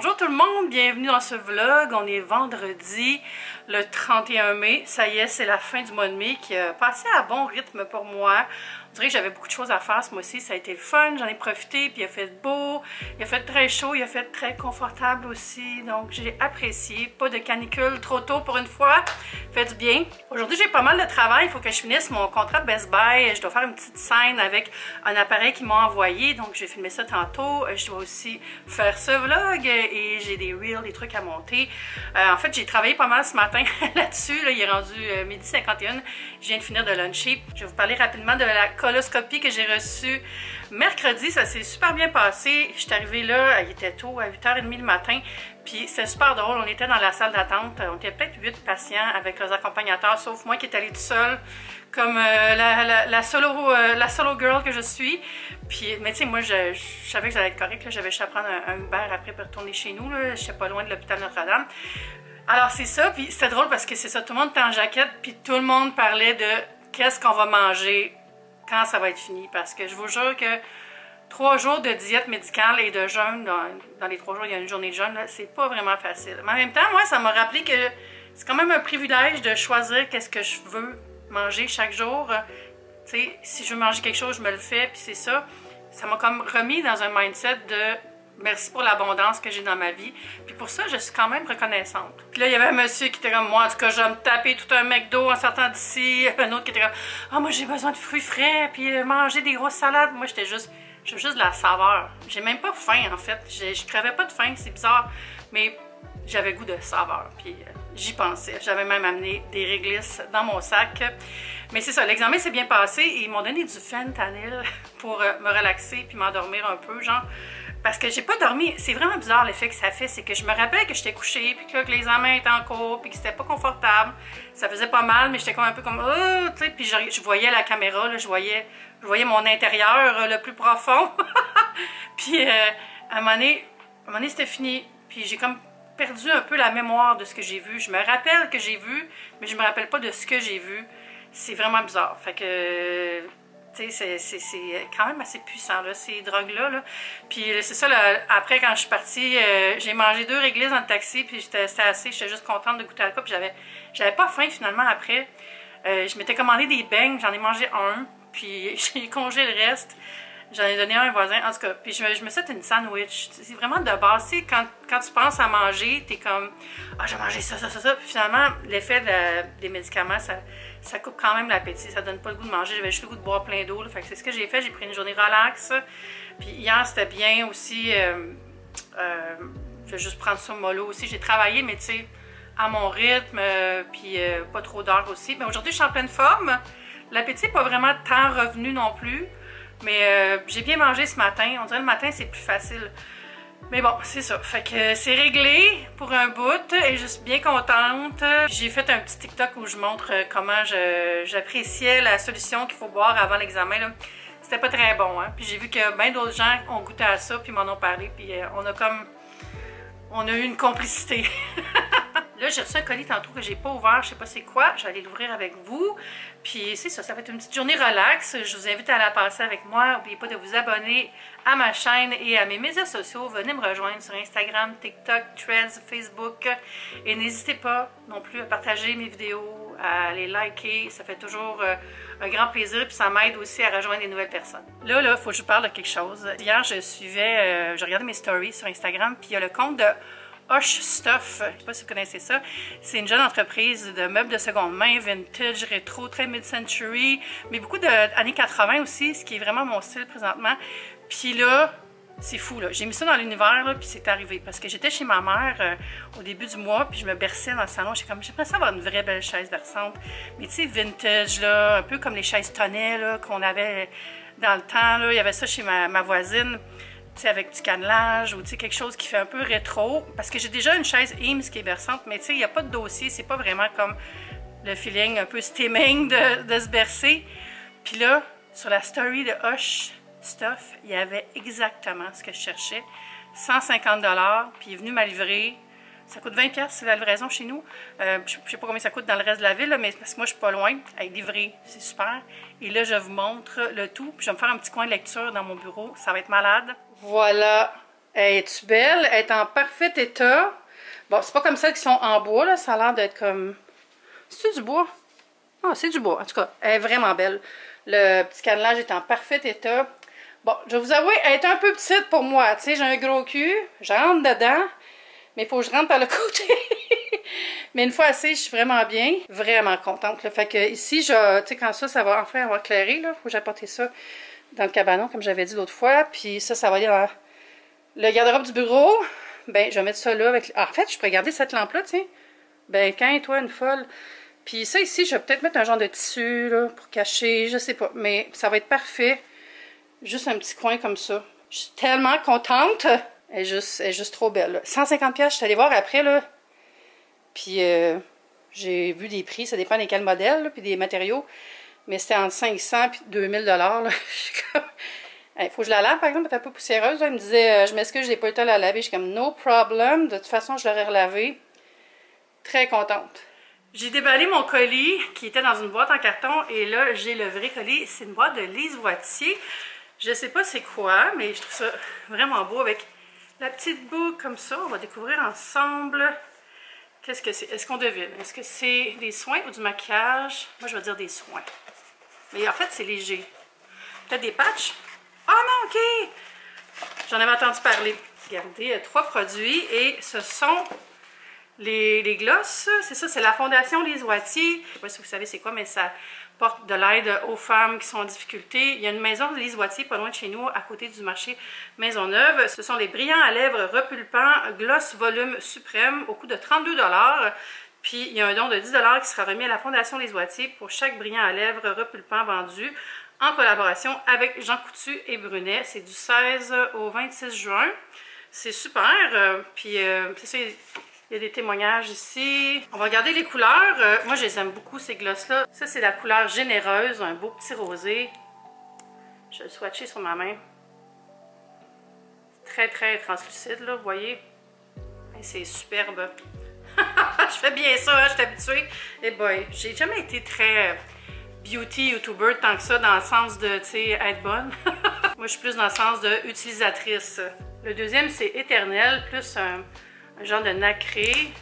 Bonjour tout le monde, bienvenue dans ce vlog. On est vendredi le 31 mai. Ça y est, c'est la fin du mois de mai qui a passé à bon rythme pour moi. On dirait que j'avais beaucoup de choses à faire ce mois-ci. Ça a été le fun, j'en ai profité, puis il a fait beau, il a fait très chaud, il a fait très confortable aussi. Donc j'ai apprécié. Pas de canicule trop tôt pour une fois. Fait du bien. Aujourd'hui, j'ai pas mal de travail. Il faut que je finisse mon contrat de Best Buy. Je dois faire une petite scène avec un appareil qu'ils m'ont envoyé. Donc je vais filmer ça tantôt. Je dois aussi faire ce vlog et j'ai des reels, des trucs à monter. En fait, j'ai travaillé pas mal ce matin là-dessus. Là, il est rendu midi 51. Je viens de finir de luncher. Je vais vous parler rapidement de la coloscopie que j'ai reçue mercredi. Ça s'est super bien passé. Je suis arrivée là, il était tôt, à 8h30 le matin. Puis c'était super drôle. On était dans la salle d'attente. On était peut-être 8 patients avec leurs accompagnateurs, sauf moi qui est allée toute seule, comme la solo girl que je suis. Puis, mais tu sais, moi, je savais que ça allait être correct. J'avais juste à prendre un Uber après pour retourner chez nous. Je n'étais pas loin de l'hôpital Notre-Dame. Alors, c'est ça. Puis c'était drôle parce que c'est ça. Tout le monde était en jaquette. Puis tout le monde parlait de qu'est-ce qu'on va manger quand ça va être fini. Parce que je vous jure que 3 jours de diète médicale et de jeûne, dans les 3 jours, il y a une journée de jeûne, c'est pas vraiment facile. Mais en même temps, moi, ça m'a rappelé que c'est quand même un privilège de choisir qu'est-ce que je veux manger chaque jour. Tu sais, si je veux manger quelque chose, je me le fais, puis c'est ça. Ça m'a comme remis dans un mindset de merci pour l'abondance que j'ai dans ma vie. Puis pour ça, je suis quand même reconnaissante. Puis là, il y avait un monsieur qui était comme moi, en tout cas, je vais me taper tout un McDo en sortant d'ici. Un autre qui était comme ah, moi j'ai besoin de fruits frais, puis manger des grosses salades. Moi, j'étais juste. J'ai juste de la saveur. J'ai même pas faim, en fait. Je crevais pas de faim, c'est bizarre. Mais j'avais goût de saveur. Puis j'y pensais. J'avais même amené des réglisses dans mon sac. Mais c'est ça, l'examen s'est bien passé. Et ils m'ont donné du fentanyl pour me relaxer puis m'endormir un peu, genre. Parce que j'ai pas dormi. C'est vraiment bizarre l'effet que ça fait. C'est que je me rappelle que j'étais couchée, puis que l'examen était en cours, puis que c'était pas confortable. Ça faisait pas mal, mais j'étais comme un peu comme oh, tu sais. Puis je voyais la caméra, là, je voyais mon intérieur le plus profond. Puis à un moment donné c'était fini. Puis j'ai comme perdu un peu la mémoire de ce que j'ai vu. Je me rappelle que j'ai vu, mais je me rappelle pas de ce que j'ai vu. C'est vraiment bizarre. Fait que tu sais, c'est quand même assez puissant, là, ces drogues-là. Là. Puis c'est ça, là, après, quand je suis partie, j'ai mangé 2 réglisses dans le taxi, puis c'était assez, j'étais juste contente de goûter à quoi, puis j'avais pas faim, finalement, après. Je m'étais commandé des beignes, j'en ai mangé un, puis j'ai congelé le reste. J'en ai donné un à un voisin, en tout cas. Puis je me suis fait une sandwich. C'est vraiment de base. Tu sais, quand tu penses à manger, t'es comme ah, j'ai mangé ça. Puis finalement, l'effet des médicaments, ça coupe quand même l'appétit. Ça donne pas le goût de manger. J'avais juste le goût de boire plein d'eau. Fait que c'est ce que j'ai fait. J'ai pris une journée relax. Puis hier, c'était bien aussi. Je vais juste prendre ça mollo aussi. J'ai travaillé, mais tu sais, à mon rythme. Puis pas trop d'heures aussi. Mais aujourd'hui, je suis en pleine forme. L'appétit n'est pas vraiment tant revenu non plus. Mais j'ai bien mangé ce matin. On dirait le matin, c'est plus facile. Mais bon, c'est ça. Fait que c'est réglé pour un bout et je suis bien contente. J'ai fait un petit TikTok où je montre comment j'appréciais la solution qu'il faut boire avant l'examen. C'était pas très bon, hein. Puis j'ai vu que bien d'autres gens ont goûté à ça puis m'en ont parlé. Puis on a eu une complicité. Là, j'ai reçu un colis tantôt que j'ai pas ouvert, je sais pas c'est quoi. Je vais aller l'ouvrir avec vous. Puis c'est ça, ça va être une petite journée relax. Je vous invite à la passer avec moi. N'oubliez pas de vous abonner à ma chaîne et à mes médias sociaux. Venez me rejoindre sur Instagram, TikTok, Threads, Facebook. Et n'hésitez pas non plus à partager mes vidéos, à les liker. Ça fait toujours un grand plaisir. Puis ça m'aide aussi à rejoindre des nouvelles personnes. Là, il faut que je vous parle de quelque chose. Hier, je regardais mes stories sur Instagram. Puis il y a le compte de Hush Stuff, je ne sais pas si vous connaissez ça, c'est une jeune entreprise de meubles de seconde main, vintage, rétro, très mid-century, mais beaucoup d'années 80 aussi, ce qui est vraiment mon style présentement. Puis là, c'est fou, là. J'ai mis ça dans l'univers, puis c'est arrivé, parce que j'étais chez ma mère au début du mois, puis je me berçais dans le salon, j'aimerais ça avoir une vraie belle chaise berçante, mais tu sais, vintage, là, un peu comme les chaises Tonnet, là, qu'on avait dans le temps, là. Il y avait ça chez ma voisine, avec du cannelage ou quelque chose qui fait un peu rétro. Parce que j'ai déjà une chaise Eames qui est berçante, mais il n'y a pas de dossier. C'est pas vraiment comme le feeling un peu steaming de se bercer. Puis là, sur la story de Hush Stuff, il y avait exactement ce que je cherchais. 150 $, puis il est venu me livrer. Ça coûte 20$, c'est la livraison chez nous. Je ne sais pas combien ça coûte dans le reste de la ville, là, mais parce que moi, je suis pas loin. Avec livré, c'est super. Et là, je vous montre le tout. Puis je vais me faire un petit coin de lecture dans mon bureau. Ça va être malade. Voilà Es-tu belle? Elle est en parfait état. Bon, c'est pas comme celles qui sont en bois, là. Ça a l'air d'être comme... C'est du bois? Ah, c'est du bois. En tout cas, elle est vraiment belle. Le petit cannelage est en parfait état. Bon, je vais vous avouer, elle est un peu petite pour moi. Tu sais, j'ai un gros cul. Je rentre dedans. Mais il faut que je rentre par le côté. Mais une fois assise, je suis vraiment bien. Vraiment contente. Là. Fait que ici, tu sais, quand ça va enfin avoir éclairé, là, faut que j'apporte ça dans le cabanon, comme j'avais dit l'autre fois. Puis ça va aller dans le garde-robe du bureau. Ben, je vais mettre ça là avec... Ah, en fait, je pourrais garder cette lampe-là, tu sais. Ben, quand toi, une folle. Puis ça ici, je vais peut-être mettre un genre de tissu, là, pour cacher, je sais pas. Mais ça va être parfait. Juste un petit coin comme ça. Je suis tellement contente. Elle est juste trop belle. Là. 150$, je suis allée voir après, là. Puis j'ai vu des prix, ça dépend desquels modèles, là, puis des matériaux. Mais c'était entre 500 et 2000$. Là. Il faut que je la lave, par exemple, elle est un peu poussiéreuse. Là. Elle me disait, je m'excuse, je n'ai pas eu le temps de la laver. Je suis comme, no problem. De toute façon, je l'aurais relavé. Très contente. J'ai déballé mon colis qui était dans une boîte en carton. Et là, j'ai le vrai colis. C'est une boîte de Lise Wattier. Je sais pas c'est quoi, mais je trouve ça vraiment beau avec la petite boucle comme ça. On va découvrir ensemble. Qu'est-ce que c'est? Est-ce qu'on devine? Est-ce que c'est des soins ou du maquillage? Moi, je vais dire des soins. Mais en fait, c'est léger. Peut-être des patchs? Ah non, ok! J'en avais entendu parler. Regardez, 3 produits et ce sont les glosses. C'est ça, c'est la Fondation Lise Wattier. Je ne sais pas si vous savez c'est quoi, mais ça porte de l'aide aux femmes qui sont en difficulté. Il y a une maison de Lise Wattier pas loin de chez nous, à côté du marché Maisonneuve. Ce sont les brillants à lèvres repulpants gloss volume suprême au coût de 32$. Puis il y a un don de 10$ qui sera remis à la Fondation Lise Wattier pour chaque brillant à lèvres repulpant vendu en collaboration avec Jean Coutu et Brunet. C'est du 16 au 26 juin. C'est super. Puis c'est ça. Il y a des témoignages ici. On va regarder les couleurs. Moi, je les aime beaucoup, ces glosses-là. Ça, c'est la couleur généreuse, un beau petit rosé. Je vais le swatcher sur ma main. Très, très translucide, là, vous voyez. C'est superbe. Je fais bien ça, hein, je suis habituée. Et boy, j'ai jamais été très beauty YouTuber tant que ça, dans le sens de, tu sais, être bonne. Moi, je suis plus dans le sens de utilisatrice. Le deuxième, c'est Éternel, plus un genre de nacré.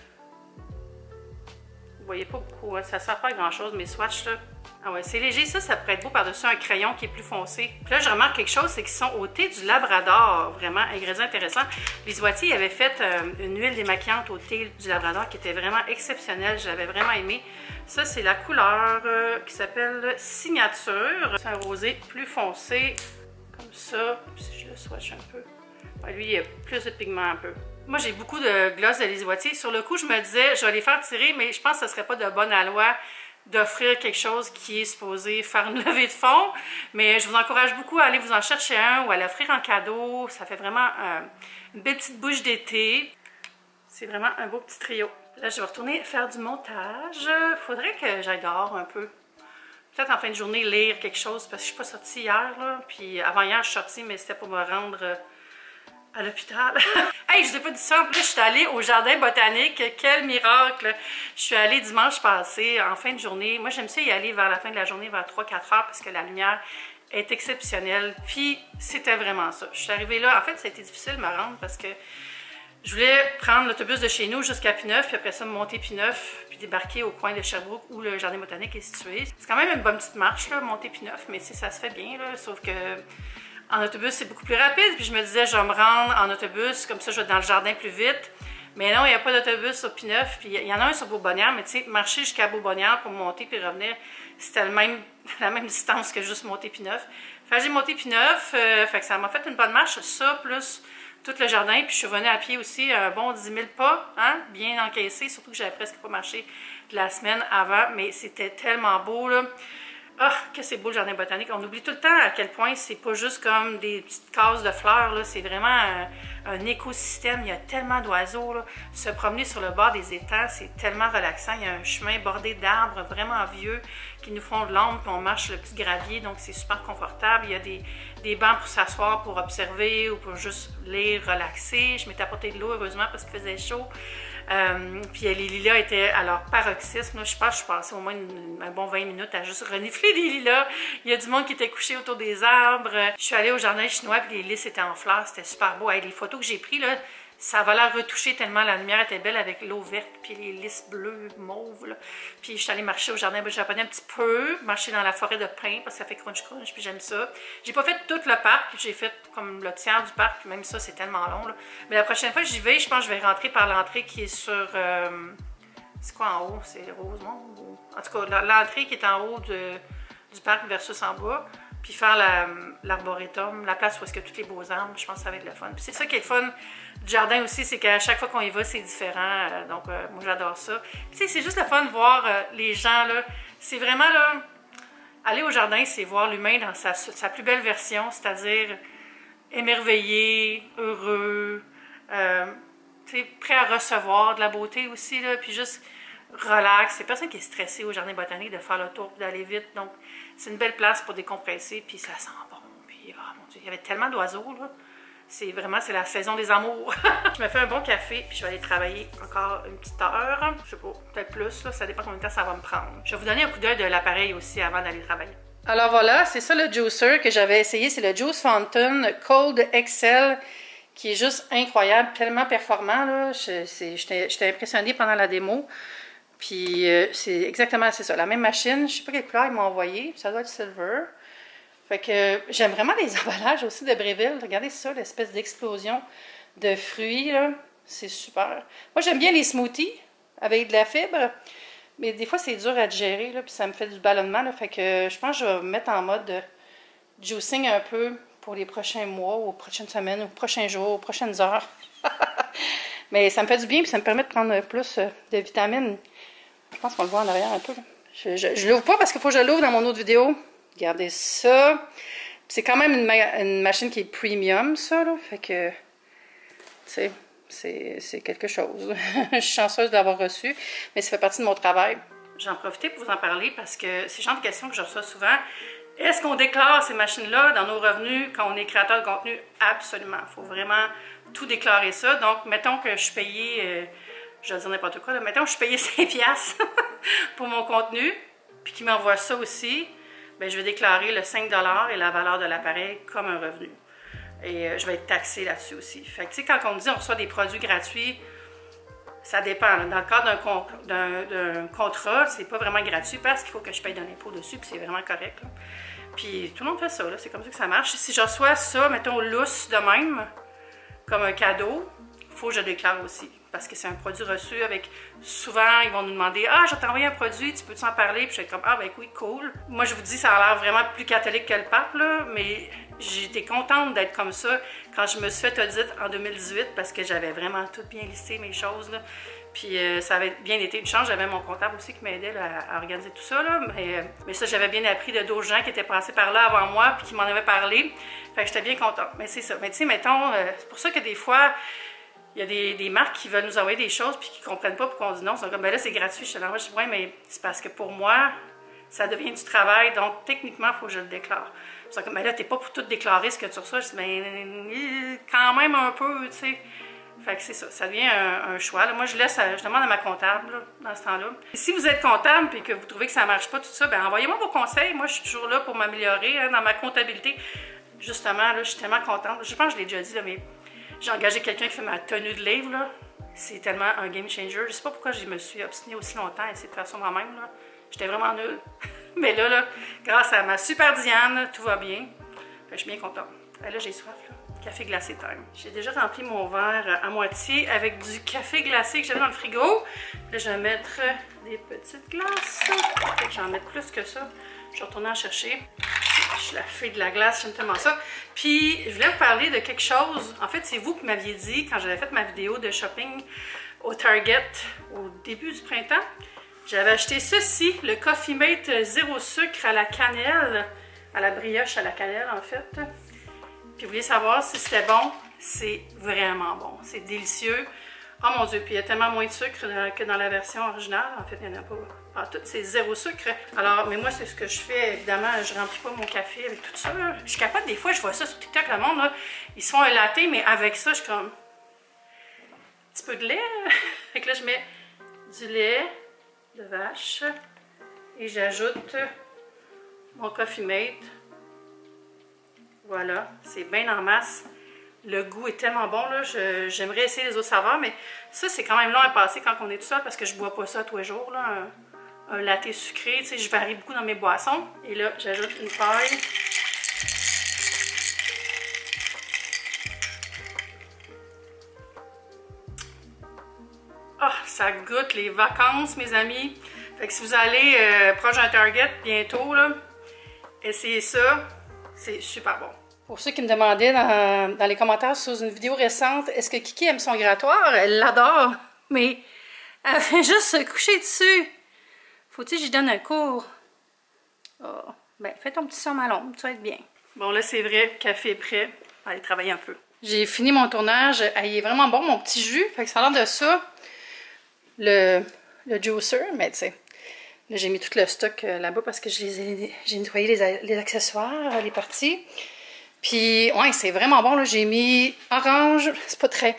Vous voyez pas beaucoup, hein? Ça sert pas à grand chose, mes swatchs là. Ah ouais, c'est léger, ça pourrait être beau par-dessus un crayon qui est plus foncé. Puis là, je remarque quelque chose, c'est qu'ils sont au thé du Labrador. Vraiment, ingrédient intéressant. Lise Wattier avait fait une huile démaquillante au thé du Labrador qui était vraiment exceptionnelle. Je l'avais vraiment aimé. Ça, c'est la couleur qui s'appelle Signature. C'est un rosé plus foncé, comme ça. Puis si je le swatch un peu. Ouais, lui, il a plus de pigment un peu. Moi, j'ai beaucoup de gloss de Lise Wattier. Sur le coup, je me disais, je vais les faire tirer, mais je pense que ce ne serait pas de bonne loi d'offrir quelque chose qui est supposé faire une levée de fonds. Mais je vous encourage beaucoup à aller vous en chercher un ou à l'offrir en cadeau. Ça fait vraiment une belle petite bouche d'été. C'est vraiment un beau petit trio. Là, je vais retourner faire du montage. Il faudrait que j'aille dehors un peu. Peut-être en fin de journée, lire quelque chose, parce que je ne suis pas sortie hier. Là. Puis avant hier, je suis sortie, mais c'était pour me rendre à l'hôpital. Hey, je vous ai pas dit ça, en plus, je suis allée au jardin botanique. Quel miracle! Je suis allée dimanche passé, en fin de journée. Moi, j'aime ça y aller vers la fin de la journée, vers 3-4 heures, parce que la lumière est exceptionnelle. Puis, c'était vraiment ça. Je suis arrivée là. En fait, ça a été difficile de me rendre, parce que je voulais prendre l'autobus de chez nous jusqu'à P9, puis après ça, monter P9, puis débarquer au coin de Sherbrooke, où le jardin botanique est situé. C'est quand même une bonne petite marche, là, monter P9, mais ça se fait bien, là, sauf que en autobus, c'est beaucoup plus rapide. Puis je me disais, je vais me rendre en autobus, comme ça, je vais dans le jardin plus vite. Mais non, il n'y a pas d'autobus au P9. Puis il y en a un sur Beaubonnière, mais tu sais, marcher jusqu'à Beaubonnière pour monter puis revenir, c'était la même distance que juste monter P9. Fait que j'ai monté P9, fait que ça m'a fait une bonne marche. Ça, plus tout le jardin. Puis je suis revenue à pied aussi, un bon 10 000 pas, hein, bien encaissé. Surtout que j'avais presque pas marché de la semaine avant. Mais c'était tellement beau, là. Ah, que c'est beau le jardin botanique. On oublie tout le temps à quel point c'est pas juste comme des petites cases de fleurs. C'est vraiment un écosystème. Il y a tellement d'oiseaux. Se promener sur le bord des étangs, c'est tellement relaxant. Il y a un chemin bordé d'arbres vraiment vieux qui nous font de l'ombre. Puis on marche le petit gravier, donc c'est super confortable. Il y a des bancs pour s'asseoir, pour observer ou pour juste lire, relaxer. Je m'étais apporté de l'eau, heureusement, parce qu'il faisait chaud. Puis les lilas étaient à leur paroxysme. Là, je pense que je passais au moins un bon 20 minutes à juste renifler des lilas. Il y a du monde qui était couché autour des arbres. Je suis allée au jardin chinois, puis les lys étaient en fleurs. C'était super beau. Hey, les photos que j'ai prises, là, ça va l'air retouché tellement la lumière était belle avec l'eau verte, puis les lys bleus, mauves. Là. Puis je suis allée marcher au jardin japonais un petit peu, marcher dans la forêt de pins, parce que ça fait crunch-crunch, puis j'aime ça. J'ai pas fait tout le parc, j'ai fait comme le tiers du parc, puis même ça, c'est tellement long. Là. Mais la prochaine fois que j'y vais, je pense que je vais rentrer par l'entrée qui est sur... c'est quoi en haut? C'est Rosemont? Ou... En tout cas, l'entrée qui est en haut du parc versus en bas. Puis faire l'arboretum, la place où est-ce que tous les beaux arbres, je pense que ça va être le fun. Puis c'est ça qui est le fun du jardin aussi, c'est qu'à chaque fois qu'on y va, c'est différent. Donc, moi, j'adore ça. Puis c'est juste le fun de voir les gens, là. C'est vraiment, là, aller au jardin, c'est voir l'humain dans sa plus belle version, c'est-à-dire émerveillé, heureux, prêt à recevoir de la beauté aussi, là, puis juste relax. C'est personne qui est stressé au jardin botanique de faire le tour et d'aller vite. Donc, c'est une belle place pour décompresser, puis ça sent bon. Puis, oh mon Dieu, il y avait tellement d'oiseaux, là. C'est la saison des amours. Je me fais un bon café, puis je vais aller travailler encore une petite heure. Je sais pas, peut-être plus, là, ça dépend combien de temps ça va me prendre. Je vais vous donner un coup d'œil de l'appareil aussi avant d'aller travailler. Alors voilà, c'est ça le juicer que j'avais essayé. C'est le Juice Fountain Cold XL, qui est juste incroyable, tellement performant. J'étais impressionnée pendant la démo. Puis c'est exactement, c'est ça, la même machine. Je sais pas quelle couleur ils m'ont envoyé. Ça doit être silver. Fait que j'aime vraiment les emballages aussi de Breville. Regardez ça, l'espèce d'explosion de fruits, là. C'est super. Moi, j'aime bien les smoothies avec de la fibre. Mais des fois, c'est dur à digérer, là, puis ça me fait du ballonnement. Là, fait que je pense que je vais me mettre en mode juicing un peu pour les prochains mois, ou prochaines semaines, ou prochains jours, aux prochaines heures. Mais ça me fait du bien, puis ça me permet de prendre plus de vitamines. Je pense qu'on le voit en arrière un peu. Je l'ouvre pas parce qu'il faut que je l'ouvre dans mon autre vidéo. Regardez ça. C'est quand même une machine qui est premium, ça, là. Fait que, tu sais, c'est quelque chose. Je suis chanceuse d'avoir reçu, mais ça fait partie de mon travail. J'en profite pour vous en parler parce que c'est le genre de questions que je reçois souvent. Est-ce qu'on déclare ces machines-là dans nos revenus quand on est créateur de contenu? Absolument. Il faut vraiment tout déclarer ça. Donc, mettons que je suis payée, je vais dire n'importe quoi, là, mettons que je suis payée 5$ pour mon contenu, puis qu'ils m'envoient ça aussi, bien, je vais déclarer le 5$ et la valeur de l'appareil comme un revenu. Et je vais être taxée là-dessus aussi. Fait que, tu sais, quand on dit on reçoit des produits gratuits, ça dépend. Là. Dans le cadre d'un contrat, c'est pas vraiment gratuit parce qu'il faut que je paye de l'impôt dessus, puis c'est vraiment correct. Là. Puis tout le monde fait ça, c'est comme ça que ça marche. Si je reçois ça, mettons, lousse de même, comme un cadeau, il faut que je déclare aussi. Parce que c'est un produit reçu avec... Souvent, ils vont nous demander « Ah, je vais t'envoyer un produit, tu peux-tu en parler? » Puis je suis comme « Ah, ben oui, cool. » Moi, je vous dis, ça a l'air vraiment plus catholique que le pape, là, mais j'étais contente d'être comme ça quand je me suis fait audit en 2018 parce que j'avais vraiment tout bien listé, mes choses, là. Puis ça avait bien été une chance. J'avais mon comptable aussi qui m'aidait à organiser tout ça, là. Mais ça, j'avais bien appris de d'autres gens qui étaient passés par là avant moi puis qui m'en avaient parlé. Fait que j'étais bien contente. Mais c'est ça. Mais tu sais, mettons, c'est pour ça que des fois... Il y a des marques qui veulent nous envoyer des choses puis qui ne comprennent pas pourquoi on dit non. Ils sont comme, ben là, c'est gratuit. Je te l'envoie. Je dis, ouais, mais c'est parce que pour moi, ça devient du travail. Donc, techniquement, il faut que je le déclare. Ils sont comme, ben là, tu n'es pas pour tout déclarer ce que tu reçois. Je dis, ben, quand même un peu, tu sais. Fait que c'est ça. Ça devient un choix. Là, moi, je demande à ma comptable, là, dans ce temps-là. Si vous êtes comptable et que vous trouvez que ça ne marche pas, tout ça, ben envoyez-moi vos conseils. Moi, je suis toujours là pour m'améliorer dans ma comptabilité. Justement, là, je suis tellement contente. Je pense que je l'ai déjà dit, là, mais... J'ai engagé quelqu'un qui fait ma tenue de livre, là. C'est tellement un game changer. Je sais pas pourquoi je me suis obstinée aussi longtemps à essayer de faire ça moi-même, là. J'étais vraiment nulle. Mais là, grâce à ma super Diane, tout va bien. Fait que je suis bien contente. Et là, j'ai soif, là. Café glacé time. J'ai déjà rempli mon verre à moitié avec du café glacé que j'avais dans le frigo. Là, je vais mettre des petites glaces. Peut-être que j'en mette plus que ça. Je vais retourner en chercher. Je suis la fée de la glace, j'aime tellement ça. Puis, je voulais vous parler de quelque chose. En fait, c'est vous qui m'aviez dit, quand j'avais fait ma vidéo de shopping au Target au début du printemps, j'avais acheté ceci, le Coffee Mate zéro sucre à la cannelle, à la brioche à la cannelle, en fait. Puis, vous voulez savoir si c'était bon? C'est vraiment bon. C'est délicieux. Oh mon Dieu, puis il y a tellement moins de sucre que dans la version originale. En fait, il n'y en a pas. Ah, tout, c'est zéro sucre. Alors, mais moi, c'est ce que je fais. Évidemment, je ne remplis pas mon café avec tout ça. Là. Je suis capable, des fois, je vois ça sur TikTok, le monde, là, ils se font un latte, mais avec ça, je suis comme... Tu petit peu de lait. Fait que là, je mets du lait de vache et j'ajoute mon Coffee Mate. Voilà, c'est bien en masse. Le goût est tellement bon, là. J'aimerais essayer les autres saveurs, mais ça, c'est quand même long à passer quand on est tout seul parce que je bois pas ça tous les jours, là. Un latte sucré, tu sais, je varie beaucoup dans mes boissons. Et là, j'ajoute une paille. Ah, ça goûte les vacances, mes amis. Fait que si vous allez proche d'un Target bientôt, là, essayez ça. C'est super bon. Pour ceux qui me demandaient dans les commentaires sous une vidéo récente, est-ce que Kiki aime son grattoir? Elle l'adore, mais elle fait juste se coucher dessus. Faut-il que j'y donne un cours? Oh, ben, fais ton petit somme à l'ombre, tu vas être bien. Bon, là, c'est vrai, le café est prêt. On va aller travailler un peu. J'ai fini mon tournage. Il est vraiment bon, mon petit jus. Fait que ça a l'air de ça. Le juicer, mais tu sais, là, j'ai mis tout le stock là-bas parce que j'ai nettoyé les accessoires, les parties. Puis, ouais, c'est vraiment bon, là. J'ai mis orange, c'est pas très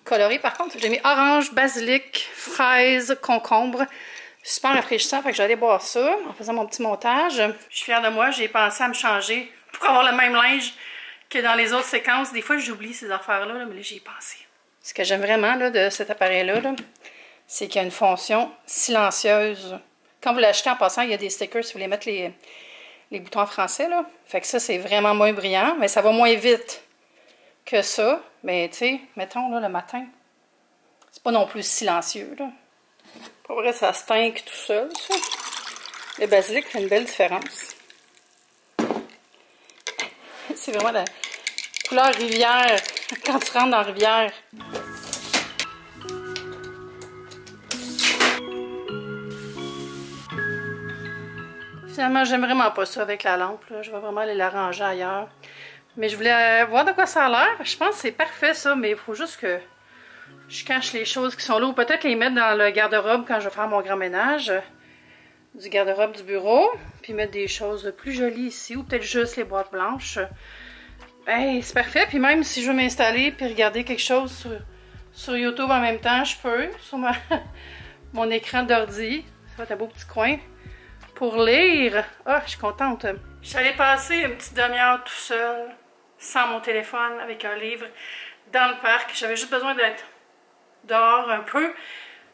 coloré par contre. J'ai mis orange, basilic, fraise, concombre. Super rafraîchissant, fait que j'allais boire ça en faisant mon petit montage. Je suis fière de moi, j'ai pensé à me changer pour avoir le même linge que dans les autres séquences. Des fois, j'oublie ces affaires-là, mais là, j'y ai pensé. Ce que j'aime vraiment là, de cet appareil-là, c'est qu'il y a une fonction silencieuse. Quand vous l'achetez en passant, il y a des stickers si vous voulez mettre les boutons en français, là. Fait que ça, c'est vraiment moins brillant, mais ça va moins vite que ça. Mais, tu sais, mettons, là, le matin, c'est pas non plus silencieux, là. Pour vrai, ça se teint tout seul, ça. Le basilic fait une belle différence. C'est vraiment la couleur rivière, quand tu rentres dans la rivière. Finalement, j'aime vraiment pas ça avec la lampe, là. Je vais vraiment aller l'arranger ailleurs. Mais je voulais voir de quoi ça a l'air. Je pense que c'est parfait, ça, mais il faut juste que je cache les choses qui sont là. Ou peut-être les mettre dans le garde-robe quand je vais faire mon grand ménage. Du garde-robe du bureau. Puis mettre des choses plus jolies ici. Ou peut-être juste les boîtes blanches. Hey, c'est parfait. Puis même si je veux m'installer puis regarder quelque chose sur YouTube en même temps, je peux. Sur mon écran d'ordi. Ça va être un beau petit coin. Pour lire. Ah, je suis contente. Je suis allée passer une petite demi-heure tout seul, sans mon téléphone, avec un livre, dans le parc. J'avais juste besoin d'être dehors un peu.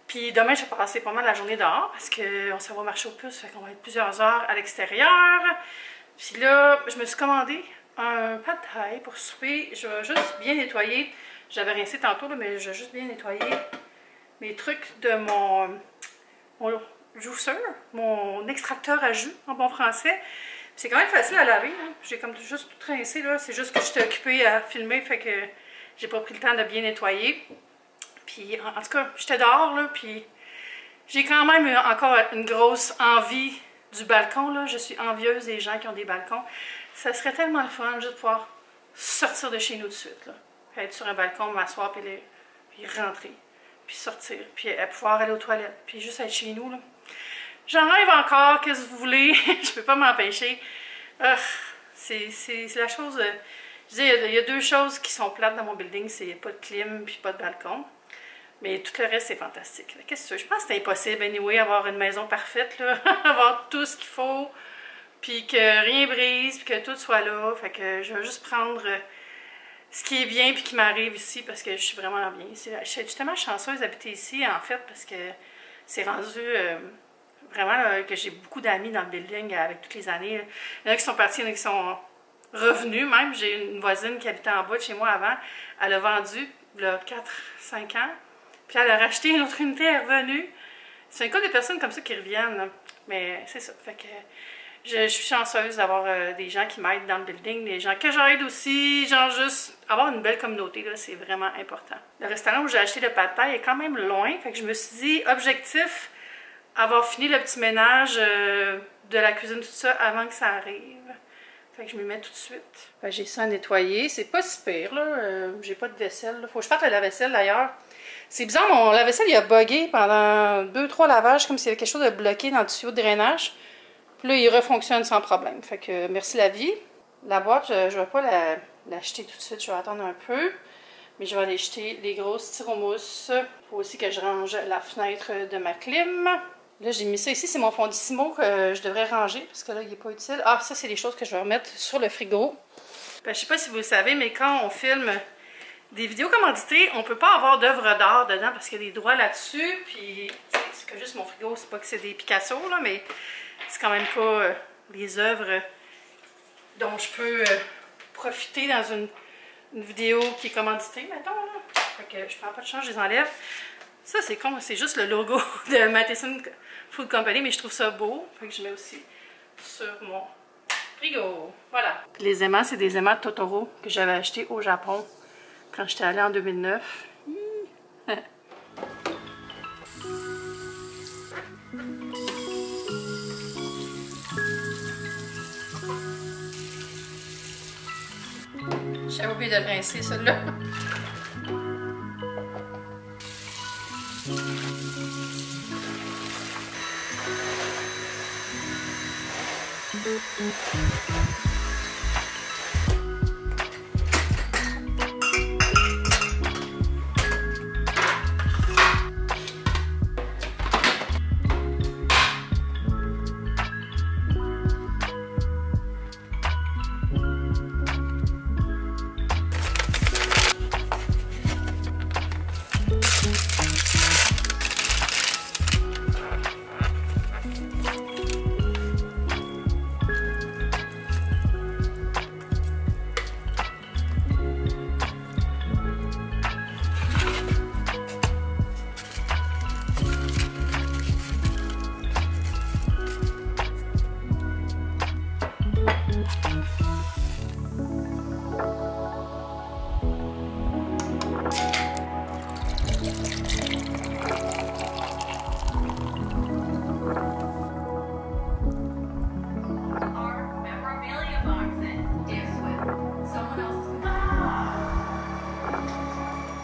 Puis demain, je vais passer pas mal la journée dehors, parce qu'on s'en va marcher aux puces, fait qu'on va être plusieurs heures à l'extérieur. Puis là, je me suis commandé un pad thai pour souper. Je vais juste bien nettoyer. J'avais rincé tantôt, là, mais je vais juste bien nettoyer mes trucs de mon juicer, mon extracteur à jus en bon français. C'est quand même facile à laver. Hein. J'ai comme juste tout rincé là. C'est juste que j'étais occupée à filmer, fait que j'ai pas pris le temps de bien nettoyer. Puis en tout cas, j'étais dehors là, puis j'ai quand même encore une grosse envie du balcon là. Je suis envieuse des gens qui ont des balcons. Ça serait tellement le fun juste de pouvoir sortir de chez nous tout de suite là. Puis être sur un balcon, m'asseoir puis rentrer, puis sortir, puis pouvoir aller aux toilettes, puis juste être chez nous là. J'en rêve encore, qu'est-ce que vous voulez? Je peux pas m'empêcher. C'est la chose... je dis, il y a deux choses qui sont plates dans mon building, c'est pas de clim puis pas de balcon. Mais tout le reste, c'est fantastique. Qu'est-ce que tu veux? Je pense que c'est impossible, anyway, avoir une maison parfaite, là. Avoir tout ce qu'il faut, puis que rien brise, puis que tout soit là. Fait que je vais juste prendre ce qui est bien puis qui m'arrive ici, parce que je suis vraiment bien. Je suis tellement chanceuse d'habiter ici, en fait, parce que c'est rendu... vraiment que j'ai beaucoup d'amis dans le building avec toutes les années. Il y en a qui sont partis, il y en a qui sont revenus même. J'ai une voisine qui habitait en bas de chez moi avant. Elle a vendu il y a 4-5 ans. Puis elle a racheté une autre unité, elle est revenue. C'est un cas de personnes comme ça qui reviennent. Là. Mais c'est ça. Fait que je suis chanceuse d'avoir des gens qui m'aident dans le building, des gens que j'aide aussi. Genre juste avoir une belle communauté, c'est vraiment important. Le restaurant où j'ai acheté le pad thai est quand même loin. Fait que je me suis dit, objectif, avoir fini le petit ménage de la cuisine, tout ça, avant que ça arrive. Fait que je m'y mets tout de suite. J'ai ça à nettoyer. C'est pas si pire, là. J'ai pas de vaisselle. Là. Faut que je parte le lave-vaisselle, d'ailleurs. C'est bizarre, mon lave-vaisselle, il a bugué pendant 2-3 lavages, comme s'il y avait quelque chose de bloqué dans le tuyau de drainage. Puis là, il refonctionne sans problème. Fait que merci la vie. La boîte, je vais pas l'acheter tout de suite. Je vais attendre un peu. Mais je vais aller jeter les grosses styromousse. Il faut aussi que je range la fenêtre de ma clim. Là, j'ai mis ça ici. C'est mon fondissimo que je devrais ranger parce que là, il n'est pas utile. Ah, ça, c'est les choses que je vais remettre sur le frigo. Ben, je sais pas si vous le savez, mais quand on filme des vidéos commanditées, on peut pas avoir d'œuvres d'art dedans parce qu'il y a des droits là-dessus. Puis, c'est que juste mon frigo, c'est pas que c'est des Picasso, là, mais c'est quand même pas les œuvres dont je peux profiter dans une vidéo qui est commanditée, mettons. Là. Fait que je prends pas de chance, je les enlève. Ça, c'est con, c'est juste le logo de Matheson Food Company, mais je trouve ça beau. Fait que je mets aussi sur mon frigo. Voilà. Puis les aimants, c'est des aimants de Totoro que j'avais achetés au Japon quand j'étais allée en 2009. J'avais oublié de rincer celui-là.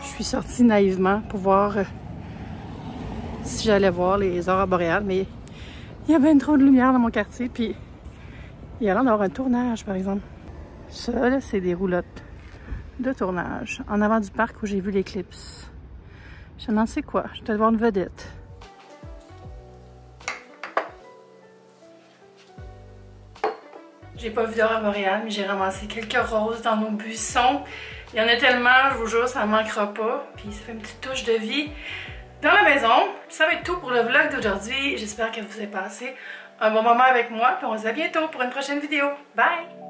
Je suis sortie naïvement pour voir si j'allais voir les aurores boréales, mais il y a bien trop de lumière dans mon quartier, puis il y a l'air d'avoir un tournage, par exemple. Ça, là, c'est des roulottes de tournage en avant du parc où j'ai vu l'éclipse. Je me demande c'est quoi, je vais peut-être voir une vedette. J'ai pas vu d'aurore boréale, mais j'ai ramassé quelques roses dans nos buissons. Il y en a tellement, je vous jure, ça ne manquera pas. Puis ça fait une petite touche de vie dans la maison. Ça va être tout pour le vlog d'aujourd'hui. J'espère que vous avez passé un bon moment avec moi. Puis on se dit à bientôt pour une prochaine vidéo. Bye!